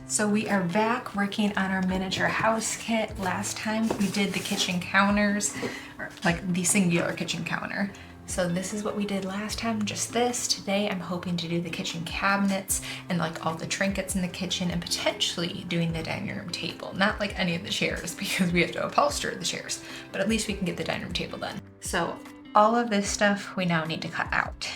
So we are back working on our miniature house kit. Last time we did the kitchen counters, or like the singular kitchen counter. So this is what we did last time, just this. Today I'm hoping to do the kitchen cabinets and like all the trinkets in the kitchen and potentially doing the dining room table. Not like any of the chairs because we have to upholster the chairs, but at least we can get the dining room table done. So all of this stuff we now need to cut out.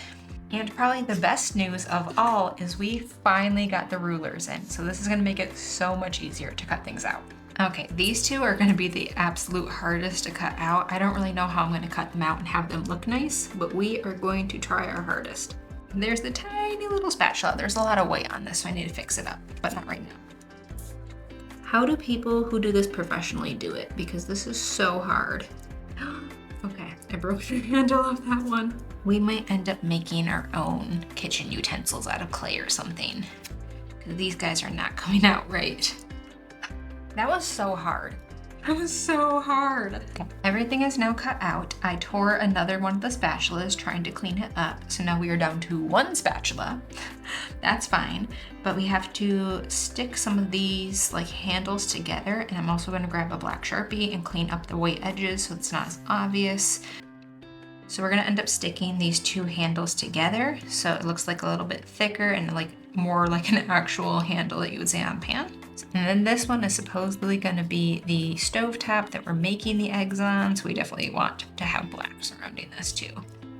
And probably the best news of all is we finally got the rulers in. So this is gonna make it so much easier to cut things out. Okay, these two are gonna be the absolute hardest to cut out. I don't really know how I'm gonna cut them out and have them look nice, but we are going to try our hardest. There's the tiny little spatula. There's a lot of weight on this, so I need to fix it up, but not right now. How do people who do this professionally do it? Because this is so hard. Okay, I broke the handle off that one. We might end up making our own kitchen utensils out of clay or something, because these guys are not coming out right. That was so hard. That was so hard. Okay. Everything is now cut out. I tore another one of the spatulas trying to clean it up. So now we are down to one spatula. That's fine. But we have to stick some of these like handles together. And I'm also gonna grab a black Sharpie and clean up the white edges so it's not as obvious. So we're gonna end up sticking these two handles together so it looks like a little bit thicker and like more like an actual handle that you would see on a pan. And then this one is supposedly gonna be the stovetop that we're making the eggs on, so we definitely want to have black surrounding this too.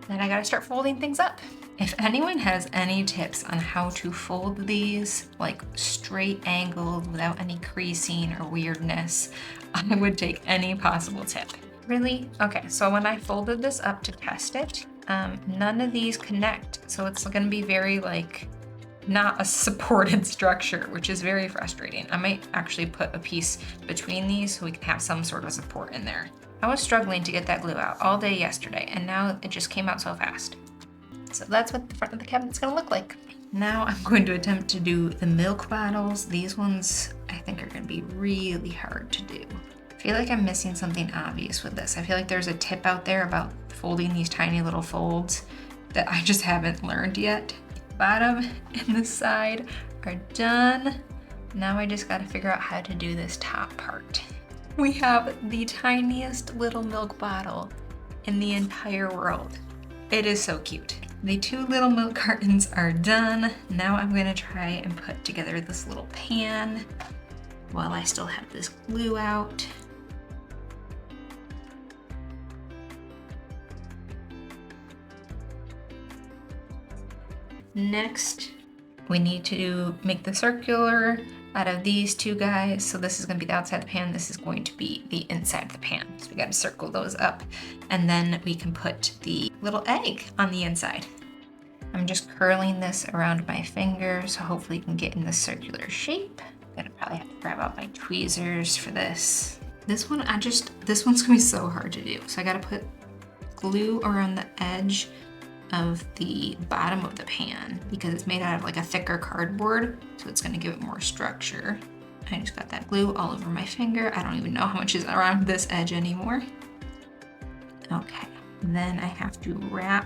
Then I gotta start folding things up. If anyone has any tips on how to fold these like straight angled without any creasing or weirdness, I would take any possible tip. Really? Okay, so when I folded this up to test it, none of these connect. So it's gonna be very like, not a supported structure, which is very frustrating. I might actually put a piece between these so we can have some sort of support in there. I was struggling to get that glue out all day yesterday, and now it just came out so fast. So that's what the front of the cabinet's gonna look like. Now I'm going to attempt to do the milk bottles. These ones I think are gonna be really hard to do. I feel like I'm missing something obvious with this. I feel like there's a tip out there about folding these tiny little folds that I just haven't learned yet. Bottom and the side are done. Now I just gotta figure out how to do this top part. We have the tiniest little milk bottle in the entire world. It is so cute. The two little milk cartons are done. Now I'm gonna try and put together this little pan while I still have this glue out. Next, we need to make the circular out of these two guys. So this is gonna be the outside of the pan. This is going to be the inside of the pan. So we gotta circle those up and then we can put the little egg on the inside. I'm just curling this around my finger so hopefully you can get in the circular shape. I'm gonna probably have to grab out my tweezers for this. This one's gonna be so hard to do. So I gotta put glue around the edge of the bottom of the pan because it's made out of like a thicker cardboard, so it's gonna give it more structure. I just got that glue all over my finger. I don't even know how much is around this edge anymore. Okay, and then I have to wrap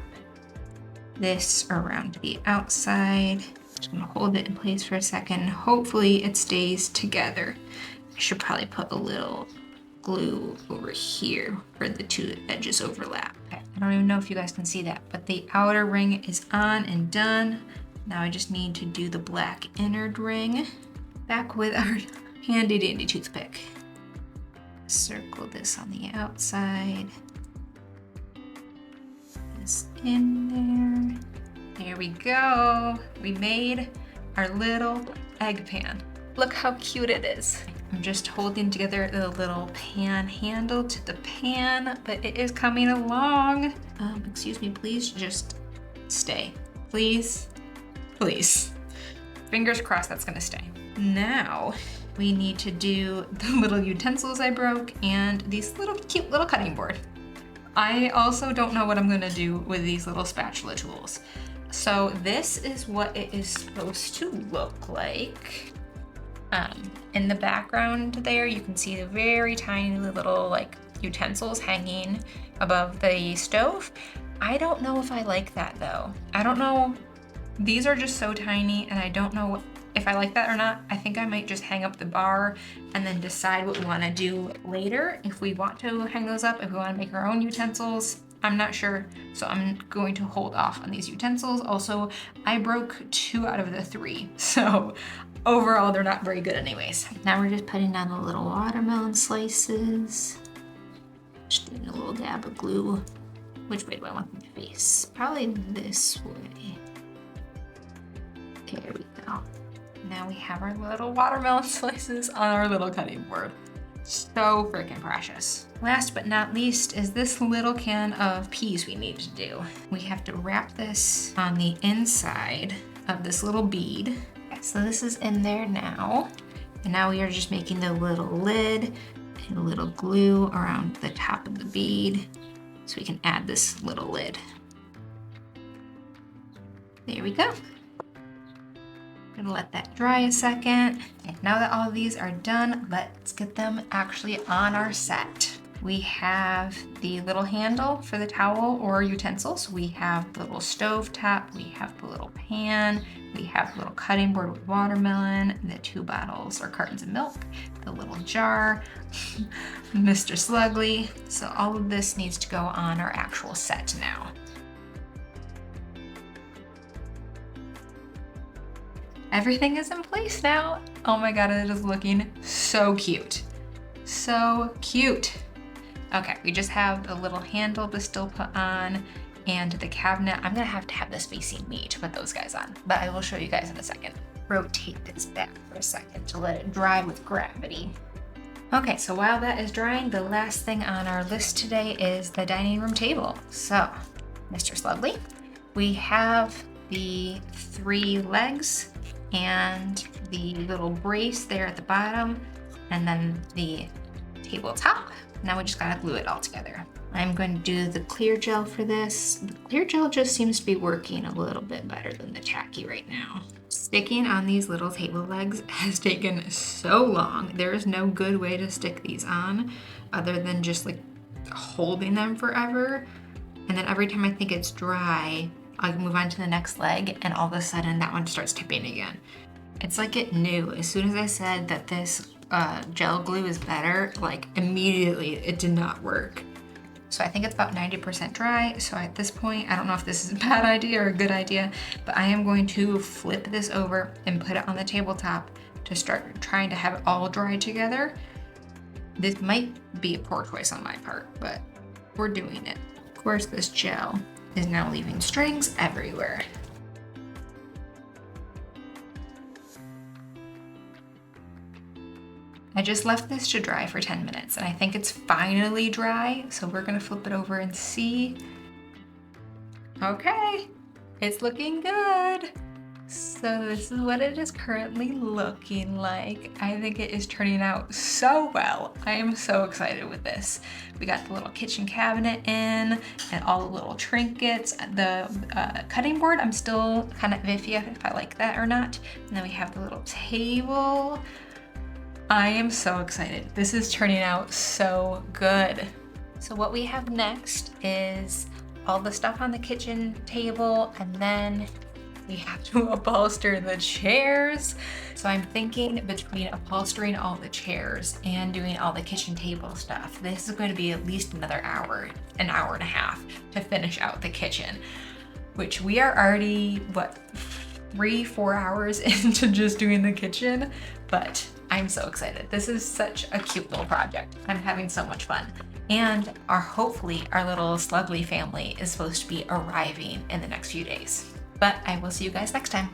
this around the outside. Just gonna hold it in place for a second. Hopefully it stays together. I should probably put a little glue over here where the two edges overlap. Okay. I don't even know if you guys can see that, but the outer ring is on and done. Now I just need to do the black inner ring. Back with our handy dandy toothpick. Circle this on the outside. This in there. There we go. We made our little egg pan. Look how cute it is. I'm just holding together the little pan handle to the pan, but it is coming along. Excuse me, please just stay. Please, please. Fingers crossed that's gonna stay. Now we need to do the little utensils I broke and these little cute little cutting board. I also don't know what I'm gonna do with these little spatula tools. So this is what it is supposed to look like. In the background there, you can see the very tiny little like utensils hanging above the stove. I don't know if I like that though. I don't know. These are just so tiny and I don't know if I like that or not. I think I might just hang up the bar and then decide what we want to do later. If we want to hang those up, if we want to make our own utensils, I'm not sure. So I'm going to hold off on these utensils. Also, I broke 2 out of the 3. So overall, they're not very good anyways. Now we're just putting down the little watermelon slices. Just doing a little dab of glue. Which way do I want them to face? Probably this way. There we go. Now we have our little watermelon slices on our little cutting board. So freaking precious. Last but not least is this little can of peas we need to do. We have to wrap this on the inside of this little bead. Okay, so this is in there now. And now we are just making the little lid and a little glue around the top of the bead so we can add this little lid. There we go. Gonna let that dry a second. And now that all of these are done, let's get them actually on our set. We have the little handle for the towel or utensils. We have the little stove top. We have the little pan. We have the little cutting board with watermelon, the 2 bottles or cartons of milk, the little jar, Mr. Slugly. So all of this needs to go on our actual set now. Everything is in place now. Oh my God, it is looking so cute. So cute. Okay, we just have the little handle to still put on and the cabinet. I'm gonna have to have this facing me to put those guys on, but I will show you guys in a second. Rotate this back for a second to let it dry with gravity. Okay, so while that is drying, the last thing on our list today is the dining room table. So, Mr. Slugly, we have the 3 legs and the little brace there at the bottom, and then the tabletop. Now we just gotta glue it all together. I'm going to do the clear gel for this. The clear gel just seems to be working a little bit better than the tacky right now. Sticking on these little table legs has taken so long. There is no good way to stick these on other than just like holding them forever. And then every time I think it's dry, I'll move on to the next leg and all of a sudden that one starts tipping again. It's like it knew. As soon as I said that this gel glue is better, like immediately it did not work. So I think it's about 90% dry. So at this point, I don't know if this is a bad idea or a good idea, but I am going to flip this over and put it on the tabletop to start trying to have it all dry together. This might be a poor choice on my part, but we're doing it. Of course, this gel is now leaving strings everywhere. I just left this to dry for 10 minutes and I think it's finally dry. So we're gonna flip it over and see. Okay, it's looking good. So this is what it is currently looking like. I think it is turning out so well. I am so excited with this. We got the little kitchen cabinet in and all the little trinkets. The cutting board, I'm still kind of iffy if I like that or not. And then we have the little table. I am so excited. This is turning out so good. So what we have next is all the stuff on the kitchen table, and then we have to upholster the chairs. So I'm thinking between upholstering all the chairs and doing all the kitchen table stuff, this is going to be at least another hour, an hour and a half to finish out the kitchen, which we are already, what, 3-4 hours into just doing the kitchen, but I'm so excited. This is such a cute little project. I'm having so much fun. And hopefully our little Slugly family is supposed to be arriving in the next few days. But I will see you guys next time.